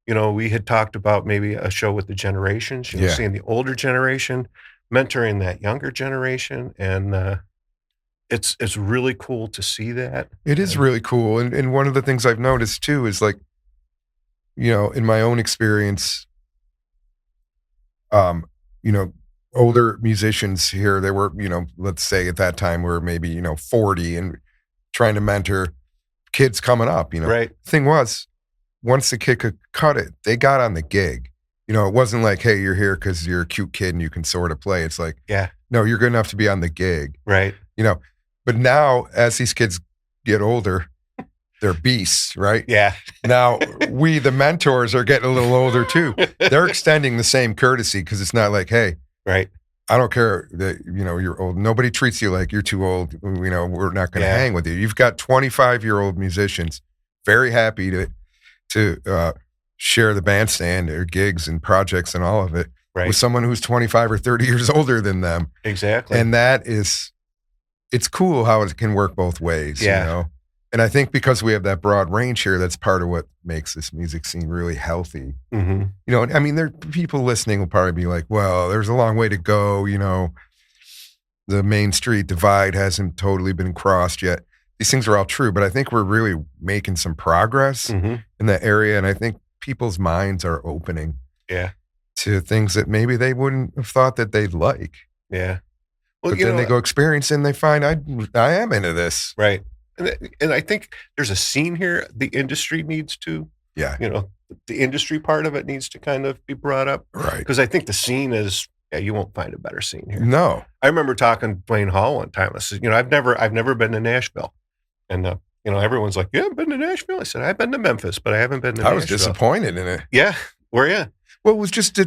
Speaker 1: you know, we had talked about maybe a show with the generations, you know, seeing the older generation, mentoring that younger generation. And, it's really cool to see that.
Speaker 3: It is really cool. And one of the things I've noticed too is like, you know, in my own experience, you know, older musicians here, they were, you know, let's say at that time were maybe, you know, 40 and trying to mentor kids coming up, you know.
Speaker 1: Right.
Speaker 3: Thing was, once the kid could cut it, they got on the gig. You know, it wasn't like, hey, you're here because you're a cute kid and you can sort of play. It's like, no, you're good enough to be on the gig.
Speaker 1: Right.
Speaker 3: You know, but now as these kids get older, they're beasts, right?
Speaker 1: Yeah.
Speaker 3: Now we, the mentors, are getting a little older too. They're extending the same courtesy because it's not like, hey,
Speaker 1: right,
Speaker 3: I don't care that, you know, you're old. Nobody treats you like you're too old. You know, we're not going to hang with you. You've got 25-year-old musicians very happy to share the bandstand or gigs and projects and all of it with someone who's 25 or 30 years older than them.
Speaker 1: Exactly.
Speaker 3: And that is, it's cool how it can work both ways, you know? And I think because we have that broad range here, that's part of what makes this music scene really healthy.
Speaker 1: Mm-hmm.
Speaker 3: You know, I mean, there people listening will probably be like, well, there's a long way to go. You know, the Main Street divide hasn't totally been crossed yet. These things are all true, but I think we're really making some progress in that area. And I think people's minds are opening to things that maybe they wouldn't have thought that they'd like.
Speaker 1: Yeah. Well,
Speaker 3: but then they go experience and they find I am into this.
Speaker 1: Right. And I think there's a scene here the industry needs to, you know, the industry part of it needs to kind of be brought up.
Speaker 3: Right.
Speaker 1: Because I think the scene is, you won't find a better scene here.
Speaker 3: No.
Speaker 1: I remember talking to Dwayne Hall one time. I said, you know, I've never been to Nashville. And, you know, everyone's like, yeah, I've been to Nashville. I said, I've been to Memphis, but I haven't been to Nashville.
Speaker 3: I was disappointed in it.
Speaker 1: Yeah. Where you?
Speaker 3: Well, it was just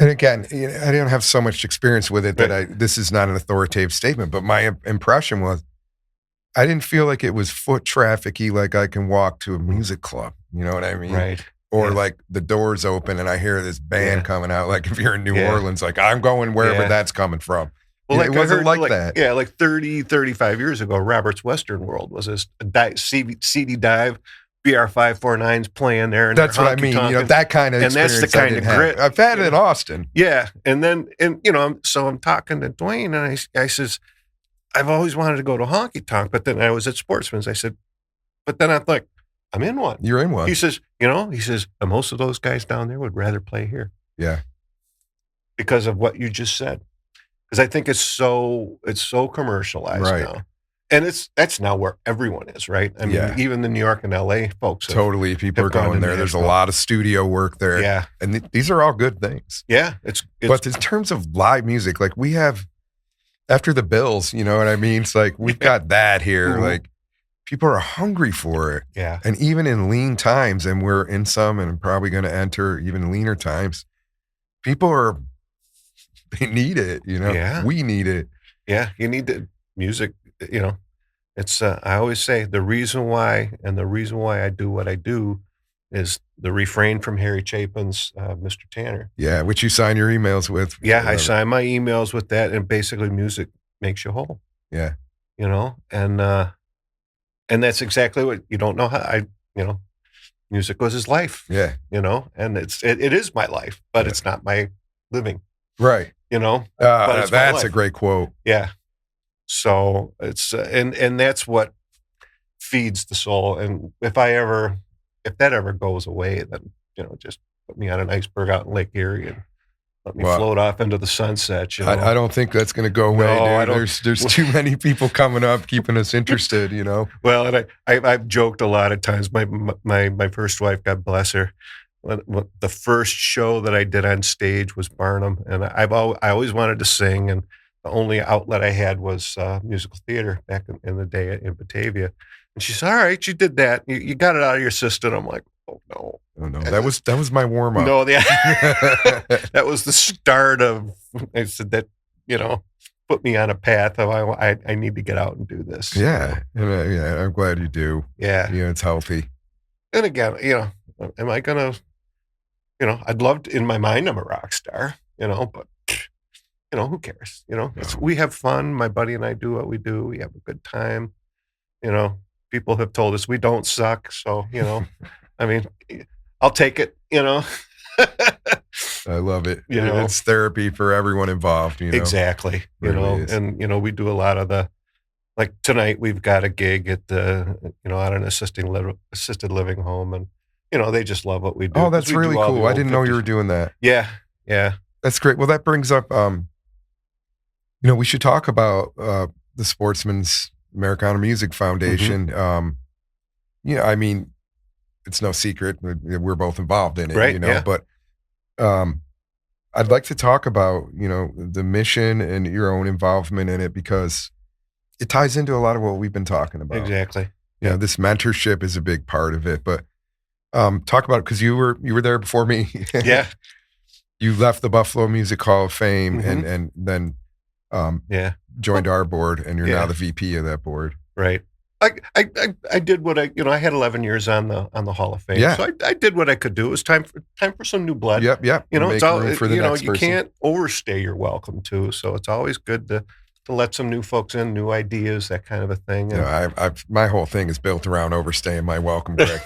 Speaker 3: and again, you know, I didn't have so much experience with it that this is not an authoritative statement, but my impression was I didn't feel like it was foot trafficky, like I can walk to a music club. You know what I mean?
Speaker 1: Right.
Speaker 3: Or like the doors open and I hear this band coming out. Like if you're in New Orleans, like I'm going wherever that's coming from.
Speaker 1: Well,
Speaker 3: like, it wasn't like that.
Speaker 1: Yeah, like 30, 35 years ago, Robert's Western World was this CD dive, BR549's playing there. And
Speaker 3: that's what I mean. You know, that kind of experience.
Speaker 1: And that's the kind of grit.
Speaker 3: I've had it in Austin.
Speaker 1: Yeah. And then, you know, so I'm talking to Dwayne and I says, I've always wanted to go to honky tonk, but then I was at Sportsmen's. I said, but then I'm like, I'm in one.
Speaker 3: You're in one.
Speaker 1: He says, you know, and most of those guys down there would rather play here.
Speaker 3: Yeah.
Speaker 1: Because of what you just said. Because I think it's so commercialized now. And that's now where everyone is, right? I mean, even the New York and LA folks.
Speaker 3: Totally. People are going there. There's a lot of studio work there.
Speaker 1: Yeah.
Speaker 3: And these are all good things.
Speaker 1: Yeah.
Speaker 3: But in terms of live music, like we have, after the Bills, you know what I mean? It's like, we've got that here. Mm-hmm. Like, people are hungry for it.
Speaker 1: Yeah.
Speaker 3: And even in lean times, and we're in some and probably going to enter even leaner times, they need it, you know?
Speaker 1: Yeah.
Speaker 3: We need it.
Speaker 1: Yeah. You need the music, you know. It's, I always say the reason why I do what I do is the refrain from Harry Chapin's Mr. Tanner.
Speaker 3: Yeah, which you sign your emails with.
Speaker 1: Yeah, I sign my emails with that, and basically music makes you whole.
Speaker 3: Yeah.
Speaker 1: You know, and that's exactly what, you don't know how, music was his life.
Speaker 3: Yeah.
Speaker 1: You know, and it is my life, but it's not my living.
Speaker 3: Right.
Speaker 1: But it's my
Speaker 3: that's
Speaker 1: life.
Speaker 3: a great quote.
Speaker 1: Yeah. So it's and that's what feeds the soul. And if that ever goes away, then just put me on an iceberg out in Lake Erie and let me float off into the sunset.
Speaker 3: I don't think that's going to go away,
Speaker 1: No,
Speaker 3: dude.
Speaker 1: I don't.
Speaker 3: There's too many people coming up, keeping us interested.
Speaker 1: Well, and I've joked a lot of times. My first wife, God bless her, the first show that I did on stage was Barnum, and I always wanted to sing, and the only outlet I had was musical theater back in the day in Batavia. And she said, "All right, you did that. You got it out of your system." I'm like, "Oh no,
Speaker 3: that was my warm up."
Speaker 1: No, that was the start of. I said that put me on a path of I need to get out and do this.
Speaker 3: Yeah, I'm glad you do.
Speaker 1: Yeah,
Speaker 3: it's healthy.
Speaker 1: And again, am I gonna? I'd love to, in my mind, I'm a rock star. But who cares? We have fun. My buddy and I do what we do. We have a good time. People have told us we don't suck. So, I mean, I'll take it,
Speaker 3: I love it. It's therapy for everyone involved,
Speaker 1: Exactly. And, we do a lot of like tonight we've got a gig at the, at an assisted living home, and, they just love what we do.
Speaker 3: Oh, that's really cool. I didn't know you were doing that.
Speaker 1: Yeah. Yeah.
Speaker 3: That's great. Well, that brings up, we should talk about the Sportsmens Americana Music Foundation.
Speaker 1: Mm-hmm.
Speaker 3: I mean, it's no secret we're both involved in it,
Speaker 1: right, yeah.
Speaker 3: But I'd like to talk about, the mission and your own involvement in it, because it ties into a lot of what we've been talking about.
Speaker 1: Exactly.
Speaker 3: This mentorship is a big part of it, but talk about it, because you were there before me.
Speaker 1: Yeah.
Speaker 3: You left the Buffalo Music Hall of Fame,
Speaker 1: mm-hmm.
Speaker 3: and then joined our board, and you're now the VP of that board.
Speaker 1: Right. I did what I had 11 years on the Hall of Fame.
Speaker 3: Yeah.
Speaker 1: So I did what I could do. It was time for some new blood.
Speaker 3: Yep.
Speaker 1: It's all
Speaker 3: for the next
Speaker 1: you
Speaker 3: person.
Speaker 1: can't overstay your welcome too. So it's always good to let some new folks in, new ideas, that kind of a thing.
Speaker 3: And, my whole thing is built around overstaying my welcome, Greg.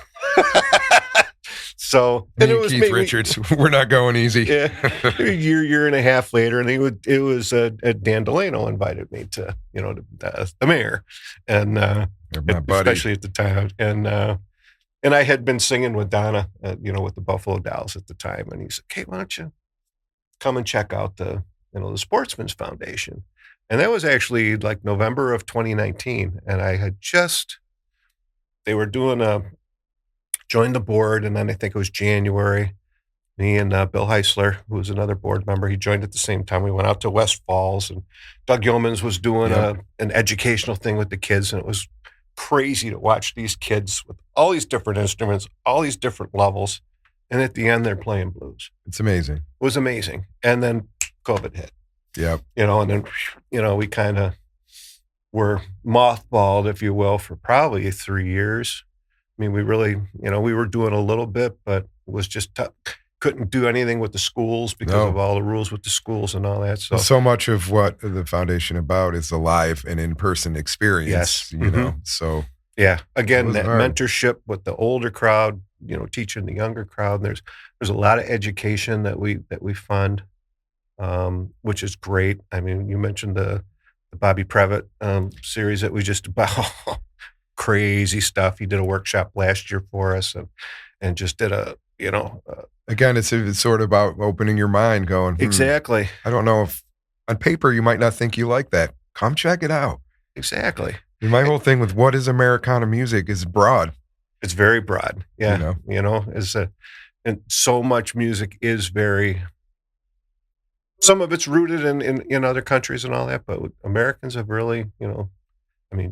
Speaker 1: So
Speaker 3: and it was Keith Richards. We're not going easy.
Speaker 1: Yeah, a year and a half later, and it was Dan Delano invited me to the mayor, and
Speaker 3: my buddy.
Speaker 1: Especially at the time, and I had been singing with Donna, with the Buffalo Dolls at the time, and he said, "Hey, why don't you come and check out the Sportsmen's Foundation?" And that was actually like November of 2019, and I had they were doing joined the board, and then I think it was January. Me and Bill Heisler, who was another board member, he joined at the same time. We went out to West Falls, and Doug Yeomans was doing an educational thing with the kids, and it was crazy to watch these kids with all these different instruments, all these different levels, and at the end they're playing blues.
Speaker 3: It's amazing.
Speaker 1: It was amazing. And then COVID hit.
Speaker 3: Yeah.
Speaker 1: And then we kind of were mothballed, if you will, for probably 3 years. I mean, we really, we were doing a little bit, but it was just tough. Couldn't do anything with the schools because of all the rules with the schools and all that.
Speaker 3: So much of what the foundation about is the live and in-person experience.
Speaker 1: Yes.
Speaker 3: So
Speaker 1: yeah, again, that
Speaker 3: hard.
Speaker 1: Mentorship with the older crowd, teaching the younger crowd. There's a lot of education that we fund, which is great. I mean, you mentioned the Bobby Previtt series that we just about. Crazy stuff. He did a workshop last year for us, and just did
Speaker 3: again, it's sort of about opening your mind, going
Speaker 1: exactly.
Speaker 3: I don't know if on paper you might not think you like that. Come check it out.
Speaker 1: Exactly.
Speaker 3: And my whole thing with what is Americana music is broad.
Speaker 1: It's very broad. Yeah. And so much music is some of it's rooted in other countries and all that, but Americans have really,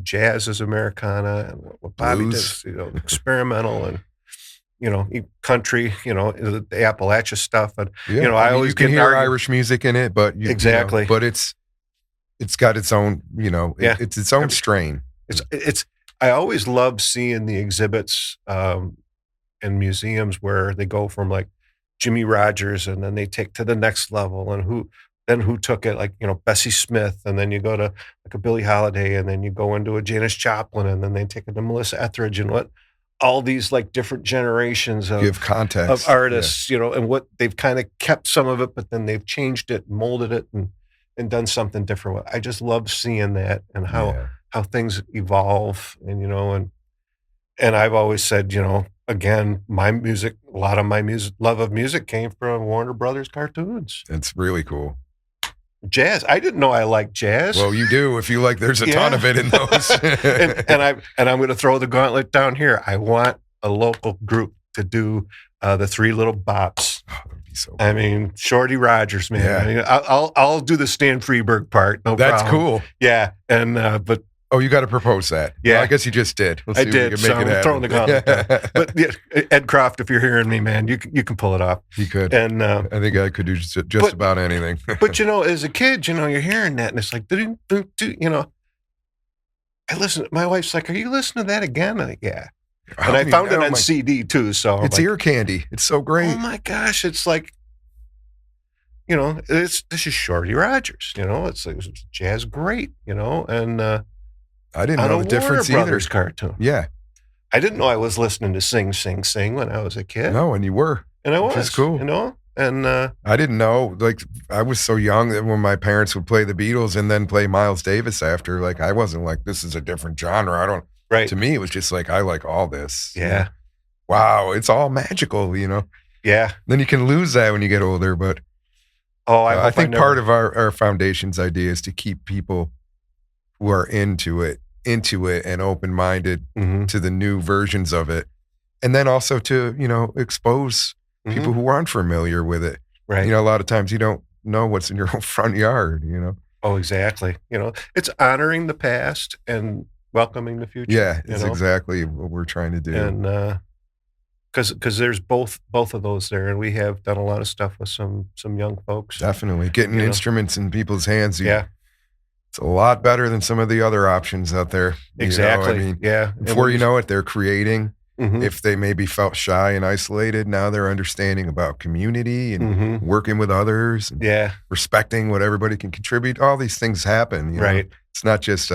Speaker 1: jazz is Americana, and what Bobby does, experimental, and country, the Appalachia stuff, and I always
Speaker 3: you can hear Irish music in it, but
Speaker 1: exactly,
Speaker 3: but it's got its own, it's its own strain.
Speaker 1: It's I always love seeing the exhibits in museums where they go from like Jimmy Rogers, and then they take to the next level, and who took it, like, Bessie Smith, and then you go to like a Billie Holiday, and then you go into a Janis Joplin, and then they take it to Melissa Etheridge, and all these like different generations
Speaker 3: Give context
Speaker 1: of artists, and what they've kind of kept some of it, but then they've changed it, molded it, and done something different with it. I just love seeing that and how things evolve, and I've always said, again, my music, a lot of my love of music came from Warner Brothers cartoons.
Speaker 3: It's really cool.
Speaker 1: Jazz. I didn't know I liked jazz.
Speaker 3: Well, you do. If you like, there's a ton of it in those.
Speaker 1: and I'm going to throw the gauntlet down here. I want a local group to do the Three Little Bops.
Speaker 3: Oh, that'd be so cool.
Speaker 1: I mean, Shorty Rogers, man.
Speaker 3: Yeah.
Speaker 1: I mean, I'll do the Stan Freberg part. No
Speaker 3: That's
Speaker 1: problem.
Speaker 3: cool.
Speaker 1: Yeah, and but.
Speaker 3: Oh, you got to propose that.
Speaker 1: Yeah.
Speaker 3: Well, I guess you just did. We'll see
Speaker 1: I did.
Speaker 3: If we can make it
Speaker 1: I'm throwing the gauntlet down. But yeah, Ed Croft, if you're hearing me, man, you can pull it off.
Speaker 3: You could.
Speaker 1: And
Speaker 3: I think I could do just about anything.
Speaker 1: But as a kid, you're hearing that, and it's like, I listen. My wife's like, "Are you listening to that again?" I'm like, yeah. And I found it on CD too. So
Speaker 3: it's ear candy. It's so great.
Speaker 1: Oh my gosh, it's like, this is Shorty Rogers. It's jazz great. And
Speaker 3: I didn't know the difference
Speaker 1: Warner
Speaker 3: either.
Speaker 1: Brothers cartoon.
Speaker 3: Yeah.
Speaker 1: I didn't know I was listening to Sing, Sing, Sing when I was a kid.
Speaker 3: No, and you were.
Speaker 1: And I was.
Speaker 3: Which is cool.
Speaker 1: And
Speaker 3: I didn't know. Like, I was so young that when my parents would play the Beatles and then play Miles Davis after, like, I wasn't like, this is a different genre. I don't.
Speaker 1: Right.
Speaker 3: To me, it was just like, I like all this.
Speaker 1: Yeah.
Speaker 3: Wow, it's all magical,
Speaker 1: Yeah.
Speaker 3: Then you can lose that when you get older, but I think part of our foundation's idea is to keep people who are into it and open-minded to the new versions of it. And then also to, expose people who aren't familiar with it.
Speaker 1: Right.
Speaker 3: A lot of times you don't know what's in your own front yard,
Speaker 1: Oh, exactly. It's honoring the past and welcoming the future.
Speaker 3: Yeah, it's exactly what we're trying to do.
Speaker 1: And because there's both of those there, and we have done a lot of stuff with some young folks.
Speaker 3: Definitely. Getting instruments in people's hands.
Speaker 1: Yeah.
Speaker 3: It's a lot better than some of the other options out there.
Speaker 1: Exactly. Yeah.
Speaker 3: Before you know it, they're creating. If they maybe felt shy and isolated, now they're understanding about community and working with others. And respecting what everybody can contribute. All these things happen.
Speaker 1: Right.
Speaker 3: It's not just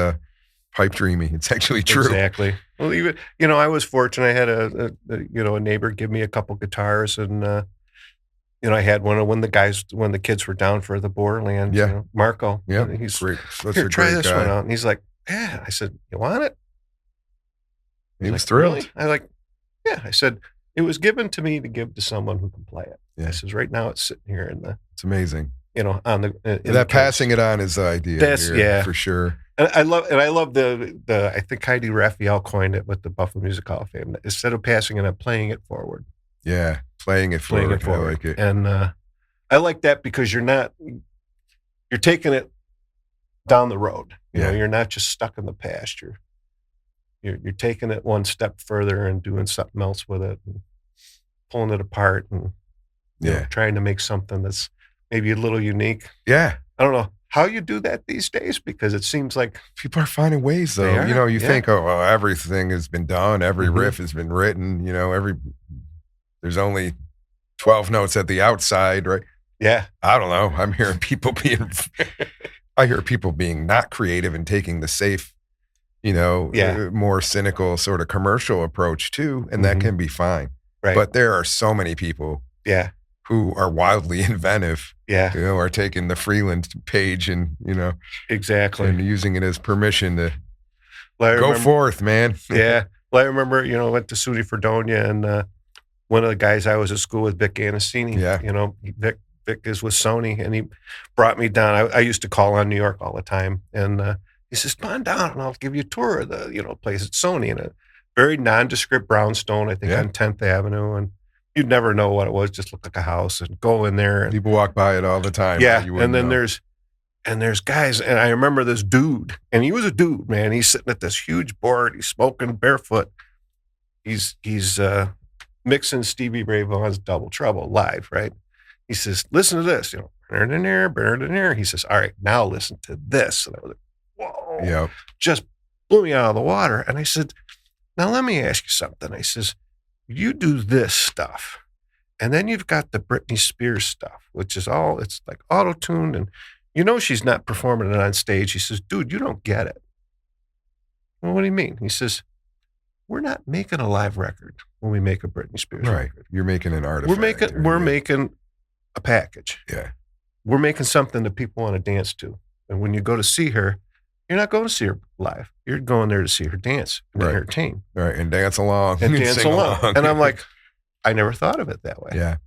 Speaker 3: pipe dreaming. It's actually true.
Speaker 1: Exactly. Well, even I was fortunate. I had a neighbor give me a couple guitars, and I had one when the kids were down for the Borderlands.
Speaker 3: Yeah.
Speaker 1: Marco.
Speaker 3: Yeah.
Speaker 1: He's
Speaker 3: great.
Speaker 1: Here, try this one out. And he's like, yeah. I said, you want it?
Speaker 3: He was thrilled.
Speaker 1: Really? I like, yeah. I said, it was given to me to give to someone who can play it. Yeah. I says, right now it's sitting here in the.
Speaker 3: It's amazing.
Speaker 1: On the
Speaker 3: that passing it on is the idea.
Speaker 1: Yeah,
Speaker 3: for sure.
Speaker 1: And I love the I think Heidi Raphael coined it with the Buffalo Music Hall of Fame. Instead of passing it, I'm playing it forward.
Speaker 3: Yeah, playing it forward. I like it.
Speaker 1: And I like that because you're taking it down the road. You're not just stuck in the past. You're taking it one step further and doing something else with it, and pulling it apart, and trying to make something that's maybe a little unique.
Speaker 3: Yeah.
Speaker 1: I don't know how you do that these days, because it seems like
Speaker 3: people are finding ways, though. You think, oh, well, everything has been done. Every riff has been written. There's only 12 notes at the outside, right?
Speaker 1: Yeah.
Speaker 3: I don't know. I'm hearing people being not creative and taking the safe, more cynical sort of commercial approach too. And that can be fine.
Speaker 1: Right.
Speaker 3: But there are so many people.
Speaker 1: Yeah.
Speaker 3: Who are wildly inventive,
Speaker 1: yeah,
Speaker 3: are taking the Freeland page and,
Speaker 1: exactly,
Speaker 3: and using it as permission to go forth, man.
Speaker 1: Yeah. Well, I remember, I went to SUNY Fredonia, and one of the guys I was at school with, Vic Anasini, Vic is with Sony, and he brought me down. I used to call on New York all the time, and he says, come on down and I'll give you a tour of the, place at Sony, in a very nondescript brownstone, I think on 10th Avenue, and you'd never know what it was. Just looked like a house, and go in there. And,
Speaker 3: people walk by it all the time.
Speaker 1: Yeah. And then there's guys. And I remember this dude, and he was a dude, man. He's sitting at this huge board. He's smoking barefoot. He's mixing Stevie Ray Vaughan's Double Trouble live. Right. He says, listen to this, He says, all right, now listen to this. And I was like, whoa,
Speaker 3: yeah,
Speaker 1: just blew me out of the water. And I said, now let me ask you something. I says, you do this stuff, and then you've got the Britney Spears stuff, which is it's like auto-tuned, and she's not performing it on stage. He says, dude, you don't get it. Well, what do you mean? He says, we're not making a live record when we make a Britney Spears record.
Speaker 3: You're making an artifact.
Speaker 1: We're making a package.
Speaker 3: Yeah.
Speaker 1: We're making something that people want to dance to. And when you go to see her, you're not going to see her live. You're going there to see her dance and entertain.
Speaker 3: Right. And dance along.
Speaker 1: And dance along. And I'm like, I never thought of it that way.
Speaker 3: Yeah.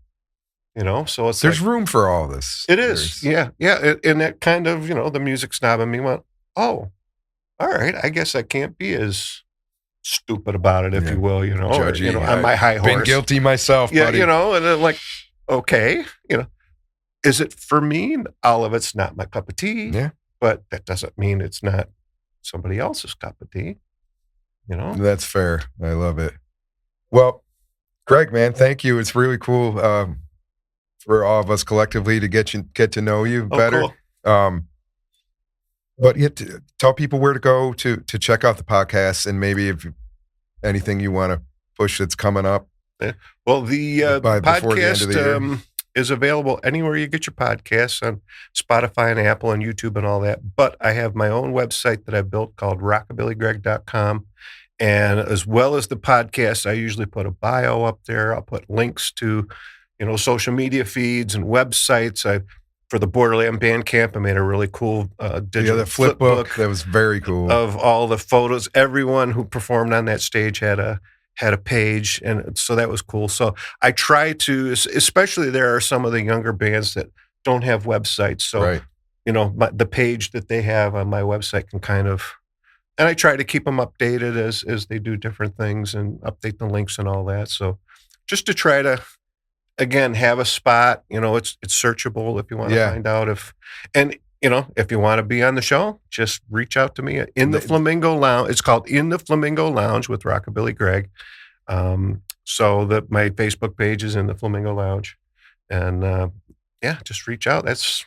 Speaker 1: You know, so it's
Speaker 3: there's room for all this.
Speaker 1: It is. Yeah. And that kind of, the music snob in me went, oh, all right. I guess I can't be as stupid about it, if you will,
Speaker 3: Judgy,
Speaker 1: or, on my high horse.
Speaker 3: Been guilty myself, buddy.
Speaker 1: And then like, okay, is it for me? All of it's not my cup of tea.
Speaker 3: Yeah.
Speaker 1: But that doesn't mean it's not somebody else's cup of tea.
Speaker 3: That's fair. I love it. Well, Greg, man, thank you. It's really cool for all of us collectively to get to know you better.
Speaker 1: Cool.
Speaker 3: But you have to tell people where to go to check out the podcast, and maybe if anything you want to push that's coming up.
Speaker 1: Well, the podcast is available anywhere you get your podcasts, on Spotify and Apple and YouTube and all that. But I have my own website that I built called rockabillygreg.com. And as well as the podcast, I usually put a bio up there. I'll put links to, social media feeds and websites. For the Borderland Bandcamp, I made a really cool digital
Speaker 3: flip book. That was very cool.
Speaker 1: Of all the photos. Everyone who performed on that stage had a page, and so that was cool. So I try to, especially there are some of the younger bands that don't have websites. So, the page that they have on my website can kind of, and I try to keep them updated as they do different things and update the links and all that. So just to try to, again, have a spot, it's searchable if you want to find out if you want to be on the show, just reach out to me in the Flamingo Lounge. It's called In the Flamingo Lounge with Rockabilly Greg. So my Facebook page is In the Flamingo Lounge, and just reach out. That's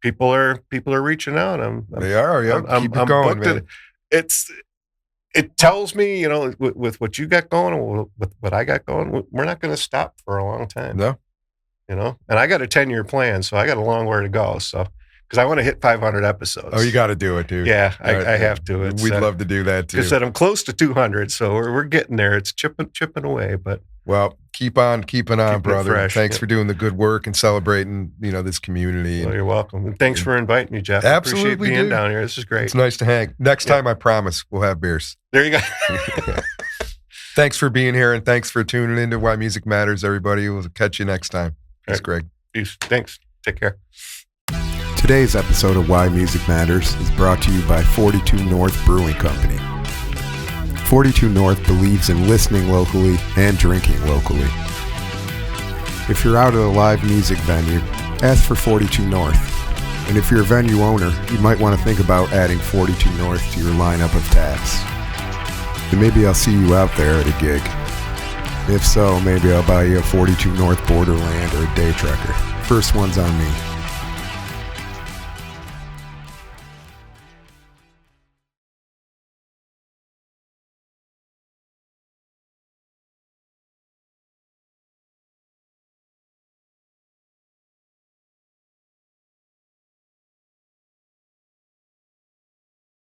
Speaker 1: people are reaching out.
Speaker 3: They are. Yeah, keep it going, man.
Speaker 1: It tells me, with what you got going and with what I got going, we're not going to stop for a long time.
Speaker 3: No.
Speaker 1: And I got a 10-year plan, so I got a long way to go. So, because I want to hit 500 episodes.
Speaker 3: Oh, you got to do it, dude.
Speaker 1: Yeah, I have to.
Speaker 3: We'd love to do that too.
Speaker 1: Like I said, I'm close to 200, so we're getting there. It's chipping away, but.
Speaker 3: Well, keep on keeping on, brother.
Speaker 1: Fresh,
Speaker 3: thanks for doing the good work and celebrating, this community.
Speaker 1: Well, you're welcome. And thanks for inviting me, Jeff.
Speaker 3: Absolutely,
Speaker 1: I appreciate being down here. This is great.
Speaker 3: It's nice to hang. Next time, I promise, we'll have beers.
Speaker 1: There you go.
Speaker 3: Thanks for being here, and thanks for tuning into Why Music Matters, everybody. We'll catch you next time. Thanks, Greg.
Speaker 1: Peace. Thanks. Take care.
Speaker 2: Today's episode of Why Music Matters is brought to you by 42 North Brewing Company. 42 North believes in listening locally and drinking locally. If you're out at a live music venue, ask for 42 North. And if you're a venue owner, you might want to think about adding 42 North to your lineup of taps. And maybe I'll see you out there at a gig. If so, maybe I'll buy you a 42 North Borderland or a Day Trekker. First one's on me.